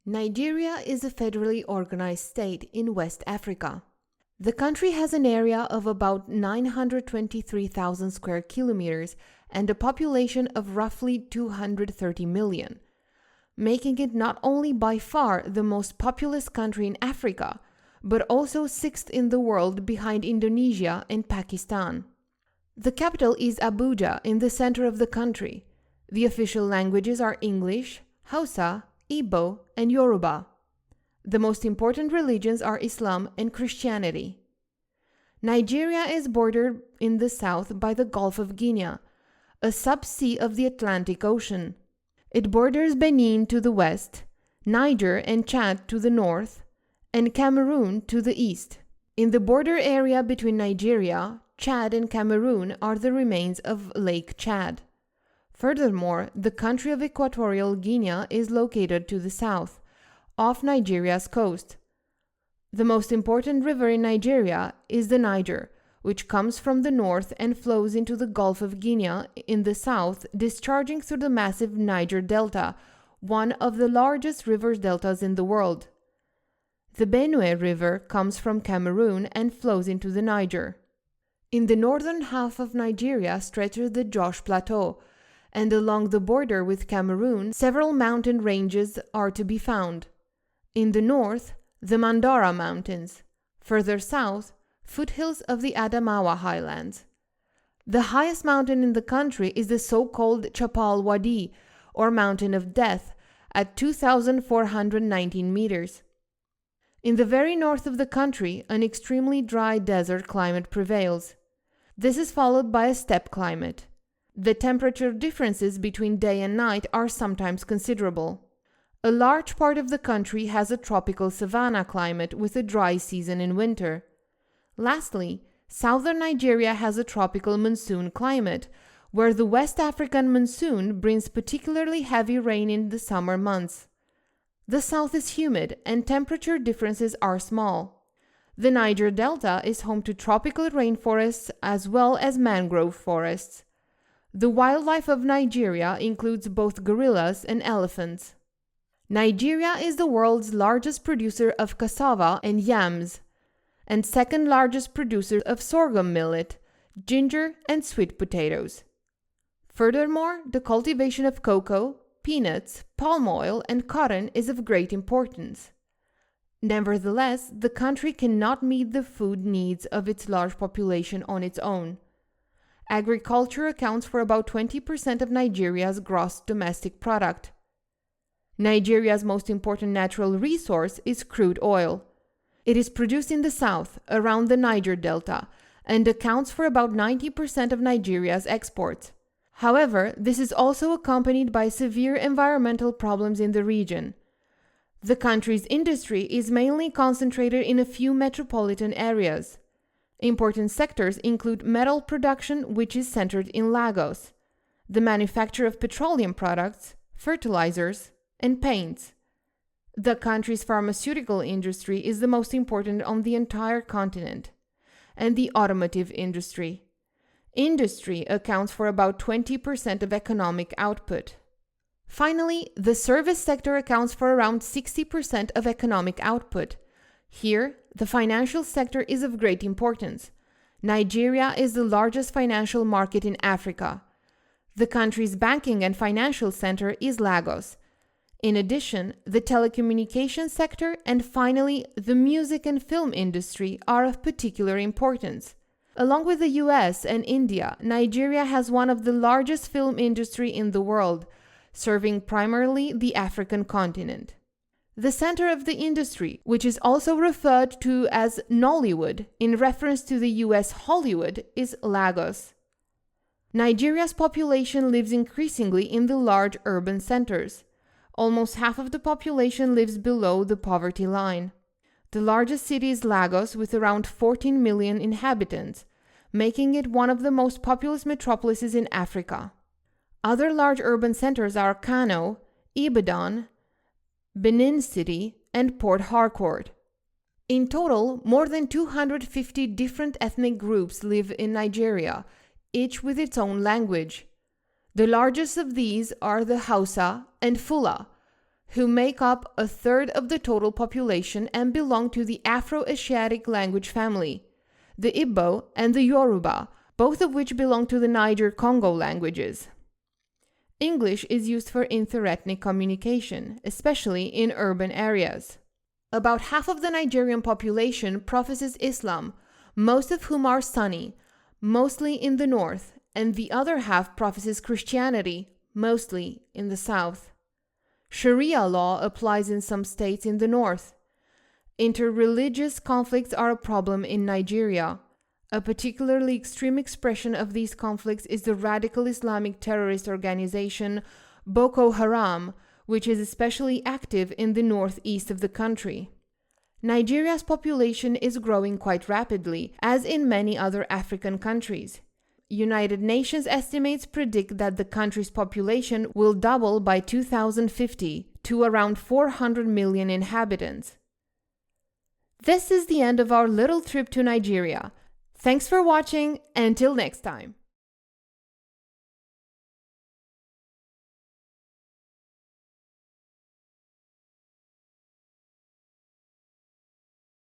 Nigeria is a federally organized state in West Africa. The country has an area of about 923,000 square kilometers and a population of roughly 230 million, making it not only by far the most populous country in Africa, but also sixth in the world behind Indonesia and Pakistan. The capital is Abuja in the center of the country. The official languages are English, Hausa, Igbo, and Yoruba. The most important religions are Islam and Christianity. Nigeria is bordered in the south by the Gulf of Guinea, a sub-sea of the Atlantic Ocean. It borders Benin to the west, Niger and Chad to the north, and Cameroon to the east. In the border area between Nigeria, Chad, and Cameroon are the remains of Lake Chad. Furthermore, the country of Equatorial Guinea is located to the south, off Nigeria's coast. The most important river in Nigeria is the Niger, which comes from the north and flows into the Gulf of Guinea in the south, discharging through the massive Niger Delta, one of the largest river deltas in the world. The Benue River comes from Cameroon and flows into the Niger. In the northern half of Nigeria stretches the Jos Plateau, and along the border with Cameroon, several mountain ranges are to be found. In the north, the Mandara Mountains. Further south, foothills of the Adamawa Highlands. The highest mountain in the country is the so-called Chapal Wadi, or Mountain of Death, at 2,419 meters. In the very north of the country, an extremely dry desert climate prevails. This is followed by a steppe climate. The temperature differences between day and night are sometimes considerable. A large part of the country has a tropical savanna climate with a dry season in winter. Lastly, southern Nigeria has a tropical monsoon climate, where the West African monsoon brings particularly heavy rain in the summer months. The south is humid and temperature differences are small. The Niger Delta is home to tropical rainforests as well as mangrove forests. The wildlife of Nigeria includes both gorillas and elephants. Nigeria is the world's largest producer of cassava and yams, and second largest producer of sorghum millet, ginger, and sweet potatoes. Furthermore, the cultivation of cocoa, peanuts, palm oil, and cotton is of great importance. Nevertheless, the country cannot meet the food needs of its large population on its own. Agriculture accounts for about 20% of Nigeria's gross domestic product. Nigeria's most important natural resource is crude oil. It is produced in the south, around the Niger Delta, and accounts for about 90% of Nigeria's exports. However, this is also accompanied by severe environmental problems in the region. The country's industry is mainly concentrated in a few metropolitan areas. Important sectors include metal production, which is centered in Lagos, the manufacture of petroleum products, fertilizers, and paints. The country's pharmaceutical industry is the most important on the entire continent, and the automotive industry. Industry accounts for about 20% of economic output. Finally, the service sector accounts for around 60% of economic output. Here, the financial sector is of great importance. Nigeria is the largest financial market in Africa. The country's banking and financial center is Lagos. In addition, the telecommunications sector and finally the music and film industry are of particular importance. Along with the US and India, Nigeria has one of the largest film industry in the world, serving primarily the African continent. The center of the industry, which is also referred to as Nollywood in reference to the US Hollywood, is Lagos. Nigeria's population lives increasingly in the large urban centers. Almost half of the population lives below the poverty line. The largest city is Lagos with around 14 million inhabitants, making it one of the most populous metropolises in Africa. Other large urban centers are Kano, Ibadan, Benin City, and Port Harcourt. In total, more than 250 different ethnic groups live in Nigeria, each with its own language. The largest of these are the Hausa and Fula, who make up a third of the total population and belong to the Afro-Asiatic language family, the Igbo and the Yoruba, both of which belong to the Niger-Congo languages. English is used for interethnic communication, especially in urban areas. About half of the Nigerian population professes Islam, most of whom are Sunni, mostly in the north, and the other half professes Christianity, mostly in the south. Sharia law applies in some states in the north. Interreligious conflicts are a problem in Nigeria. A particularly extreme expression of these conflicts is the radical Islamic terrorist organization Boko Haram, which is especially active in the northeast of the country. Nigeria's population is growing quite rapidly, as in many other African countries. United Nations estimates predict that the country's population will double by 2050 to around 400 million inhabitants. This is the end of our little trip to Nigeria. Thanks for watching. Until next time.